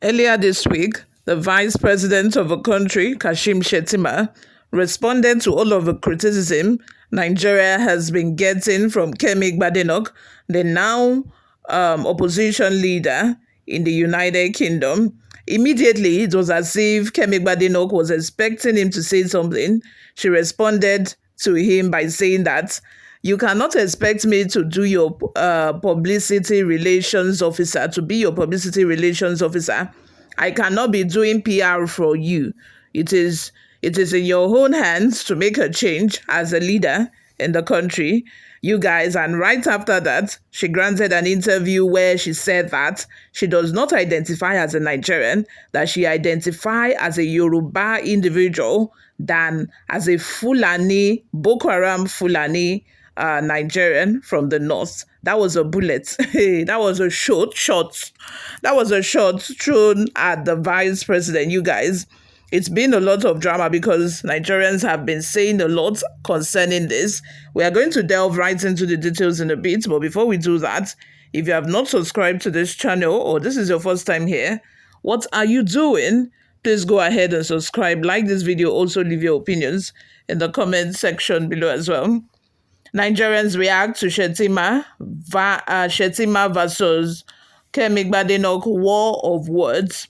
Earlier this week, the vice president of a country, Kasshim Shettima, responded to all of the criticism Nigeria has been getting from Kemi Badenoch, the now opposition leader in the United Kingdom. Immediately, it was as if Kemi Badenoch was expecting him to say something. She responded to him by saying that you cannot expect me to do your publicity relations officer, to be your publicity relations officer. I cannot be doing PR for you. It is in your own hands to make a change as a leader in the country. You guys, and right after that, she granted an interview where she said that she does not identify as a Nigerian, that she identifies as a Yoruba individual than as a Fulani, Boko Haram Fulani Nigerian from the north. That was a bullet. That was a shot. That was a shot thrown at the vice president. You guys, it's been a lot of drama because Nigerians have been saying a lot concerning this. We are going to delve right into the details in a bit, but before we do that, if you have not subscribed to this channel or this is your first time here, what are you doing? Please go ahead and subscribe, like this video, also leave your opinions in the comment section below as well. Nigerians react to Shettima versus Kemi Badenoch war of words.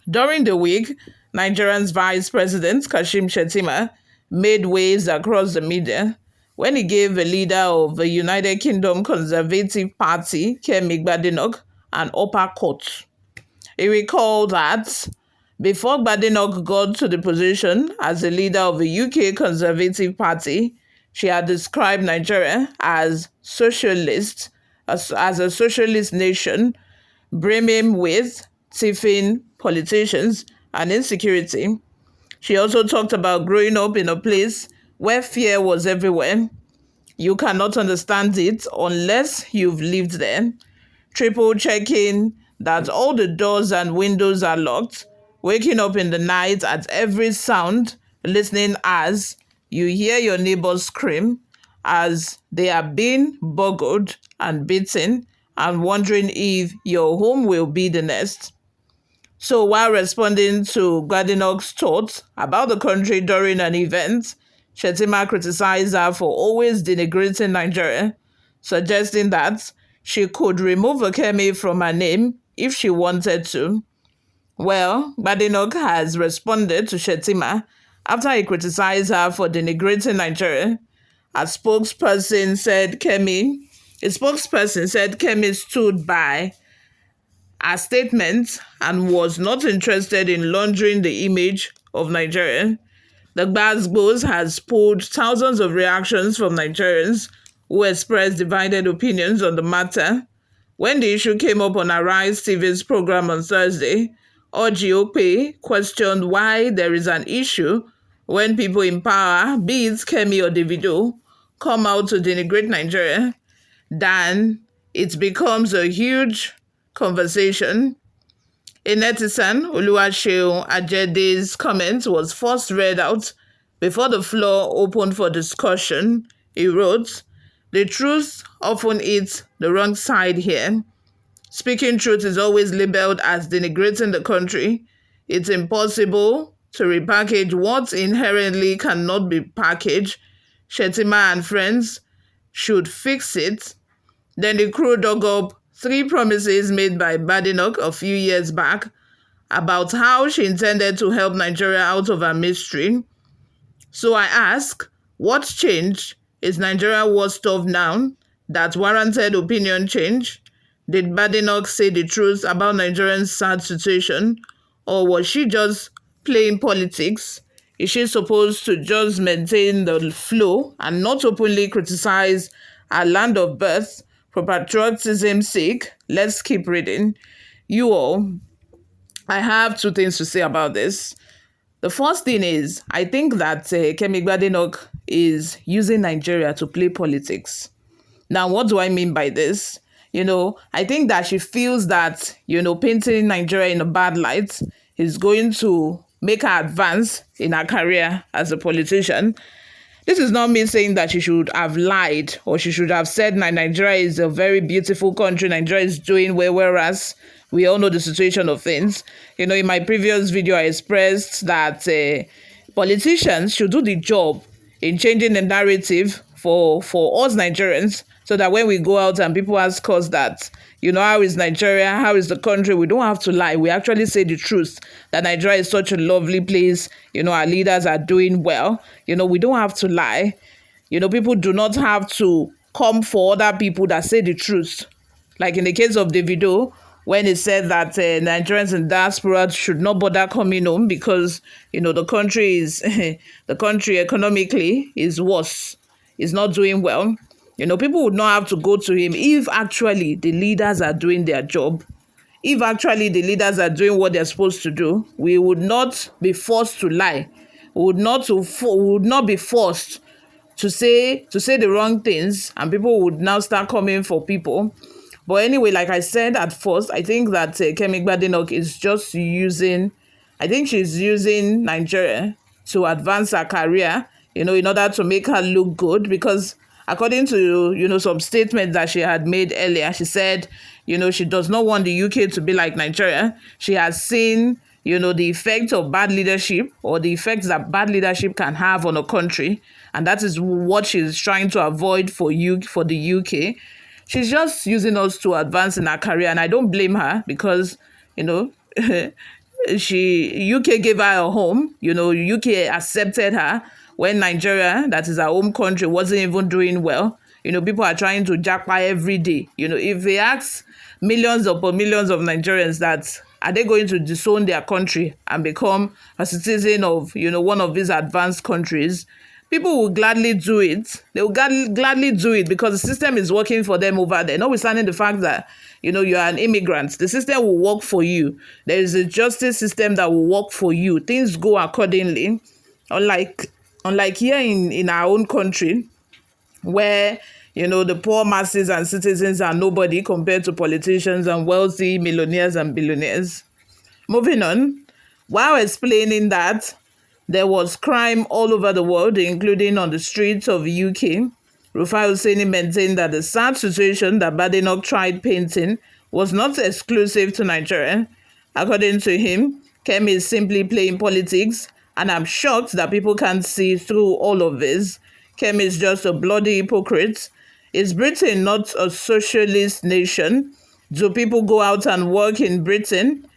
During the week, Nigerian's Vice President Kasshim Shettima made waves across the media when he gave the leader of the United Kingdom Conservative Party, Kemi Badenoch, an uppercut. He recalled that before Badenoch got to the position as the leader of the UK Conservative Party, she had described Nigeria as socialist, as a socialist nation, brimming with thieving politicians and insecurity. She also talked about growing up in a place where fear was everywhere. You cannot understand it unless you've lived there. Triple checking that all the doors and windows are locked, waking up in the night at every sound, listening as you hear your neighbors scream as they are being burgled and beaten and wondering if your home will be the next. So while responding to Badenoch's thoughts about the country during an event, Shettima criticized her for always denigrating Nigeria, suggesting that she could remove Kemi from her name if she wanted to. Well, Badenoch has responded to Shettima after he criticized her for denigrating Nigeria. A spokesperson said Kemi stood by her statement and was not interested in laundering the image of Nigeria. The Gbasgbos has pulled thousands of reactions from Nigerians who expressed divided opinions on the matter. When the issue came up on Arise TV's program on Thursday, GOP questioned why there is an issue when people in power, be it Kemi or Davido, come out to denigrate Nigeria. Then it becomes a huge conversation. A netizen, Oluwaseun Ajede's comment was first read out before the floor opened for discussion. He wrote, "The truth often hits the wrong side here. Speaking truth is always labeled as denigrating the country. It's impossible to repackage what inherently cannot be packaged. Shettima and friends should fix it." Then the crew dug up 3 promises made by Badenoch a few years back about how she intended to help Nigeria out of her mystery. So I ask, what changed? Is Nigeria worse off now that warranted opinion change? Did Badenoch say the truth about Nigerians' sad situation, or was she just playing politics? Is she supposed to just maintain the flow and not openly criticize our land of birth for patriotism's sake? Let's keep reading. You all, I have 2 things to say about this. The first thing is, I think that Kemi Badenoch is using Nigeria to play politics. Now, what do I mean by this? I think that she feels that, painting Nigeria in a bad light is going to make her advance in her career as a politician. This is not me saying that she should have lied or she should have said Nigeria is a very beautiful country, Nigeria is doing well, whereas We all know the situation of things. In my previous video, I expressed that politicians should do the job in changing the narrative for us Nigerians, so that when we go out and people ask us that, how is Nigeria, how is the country, we don't have to lie. We actually say the truth, that Nigeria is such a lovely place. Our leaders are doing well. We don't have to lie. People do not have to come for other people that say the truth. Like in the case of Davido, when he said that Nigerians in diaspora should not bother coming home because, the country is, the country economically is worse, is not doing well. People would not have to go to him if actually the leaders are doing their job. If actually the leaders are doing what they're supposed to do, we would not be forced to lie. We would not be forced to say the wrong things, and people would now start coming for people. But anyway, like I said at first, I think that Kemi Badenoch is just she's using Nigeria to advance her career, in order to make her look good. Because according to, some statements that she had made earlier, she said, she does not want the UK to be like Nigeria. She has seen, the effect of bad leadership, or the effects that bad leadership can have on a country. And that is what she's trying to avoid for the UK. She's just using us to advance in her career. And I don't blame her because, UK gave her a home. UK accepted her when Nigeria, that is our home country, wasn't even doing well. People are trying to jackpot every day. If they ask millions upon millions of Nigerians that, are they going to disown their country and become a citizen of, one of these advanced countries, people will gladly do it. They will gladly do it because the system is working for them over there. Notwithstanding the fact that, you are an immigrant, the system will work for you. There is a justice system that will work for you. Things go accordingly. Unlike here in our own country, where, the poor masses and citizens are nobody compared to politicians and wealthy millionaires and billionaires. Moving on, while explaining that there was crime all over the world, including on the streets of UK, Rufai Hussaini maintained that the sad situation that Badenoch tried painting was not exclusive to Nigeria. According to him, Kemi is simply playing politics, and I'm shocked that people can't see through all of this. Kemi is just a bloody hypocrite. Is Britain not a socialist nation? Do people go out and work in Britain?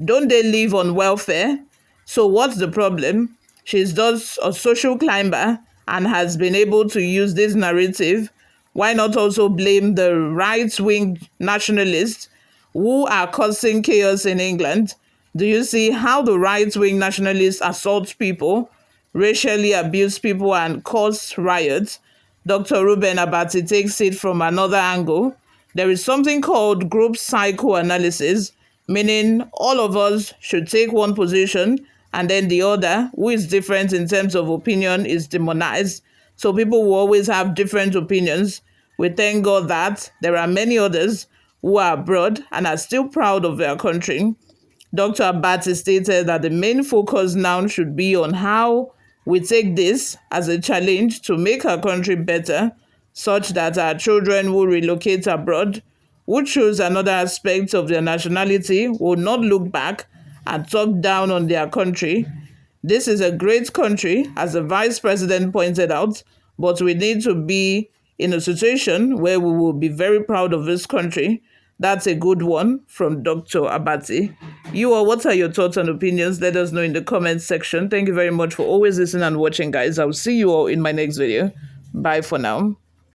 Don't they live on welfare? So what's the problem? She's just a social climber and has been able to use this narrative. Why not also blame the right-wing nationalists who are causing chaos in England? Do you see how the right-wing nationalists assault people, racially abuse people, and cause riots? Dr. Ruben Abati takes it from another angle. There is something called group psychoanalysis, meaning all of us should take one position and then the other, who is different in terms of opinion, is demonized. So people will always have different opinions. We thank God that there are many others who are abroad and are still proud of their country. Dr. Abati stated that the main focus now should be on how we take this as a challenge to make our country better, such that our children who relocate abroad, who choose another aspect of their nationality, will not look back and talk down on their country. This is a great country, as the Vice President pointed out, but we need to be in a situation where we will be very proud of this country. That's a good one from Dr. Abati. You all, what are your thoughts and opinions? Let us know in the comments section. Thank you very much for always listening and watching, guys. I will see you all in my next video. Bye for now.